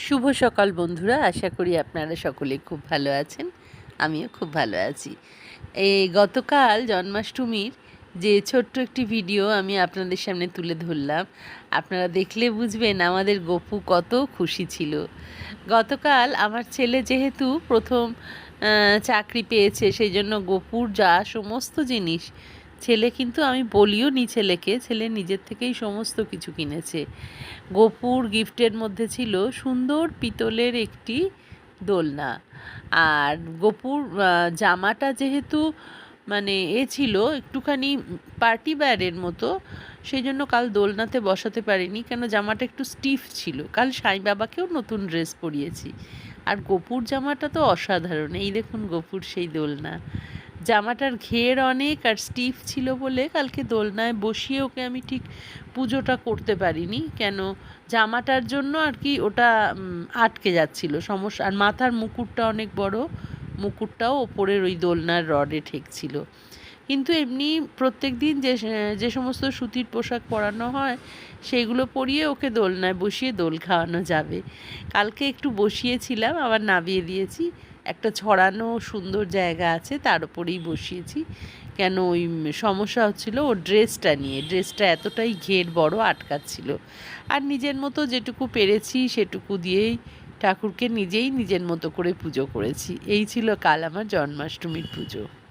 শুভ সকাল বন্ধুরা, আশা করি আপনারা সকলে খুব ভালো আছেন। আমিও খুব ভালো আছি। এই গতকাল জন্মাষ্টমীর যে ছোট্ট একটি ভিডিও আমি আপনাদের সামনে তুলে ধরলাম, আপনারা দেখলে বুঝবেন আমাদের গপু কত খুশি ছিল। গতকাল আমার ছেলে যেহেতু প্রথম চাকরি পেয়েছে, সেই জন্য গপুর যা সমস্ত জিনিস, ছেলে কিন্তু আমি বলিও নি ছেলেকে, ছেলে নিজের থেকেই সমস্ত কিছু কিনেছে। গপুর গিফটের মধ্যে ছিল সুন্দর পিতলের একটি দোলনা। আর গপুর জামাটা যেহেতু মানে ছিল একটুখানি পার্টি ওয়্যারের মতো, সেই জন্য কাল দোলনাতে বসাতে পারিনি, কেন জামাটা একটু স্টিফ ছিল। কাল সাই বাবাকেও নতুন ড্রেস পরিয়েছি। আর গপুর জামাটা তো অসাধারণ। এই দেখুন গপুর সেই দোলনা, জামাটার ঘের অনেক আর স্টিফ ছিল বলে কালকে দোলনায় বসিয়ে ওকে আমি ঠিক পুজোটা করতে পারিনি, কেন জামাটার জন্য আর কি ওটা আটকে যাচ্ছিল সমস্যা। আর মাথার মুকুটটা অনেক বড়, মুকুটটাও ওপরের ওই দোলনার রডে ঠেকছিল। কিন্তু এমনি প্রত্যেক দিন যে যে সমস্ত সুতির পোশাক পরানো হয় সেইগুলো পরিয়ে ওকে দোলনায় বসিয়ে দোল খাওয়ানো যাবে। কালকে একটু বসিয়েছিলাম, আবার নামিয়ে দিয়েছি। একটা ছড়ানো সুন্দর জায়গা আছে, তার উপরেই বসিয়েছি। কেন ওই সমস্যা হচ্ছিল ওর ড্রেসটা নিয়ে, ড্রেসটা এতটাই ঘের বড় আটকাচ্ছিল। আর নিজের মতো যেটুকু পেরেছি সেটুকু দিয়েই ঠাকুরকে নিজেই নিজের মতো করে পুজো করেছি। এই ছিল কাল আমার জন্মাষ্টমীর পুজো।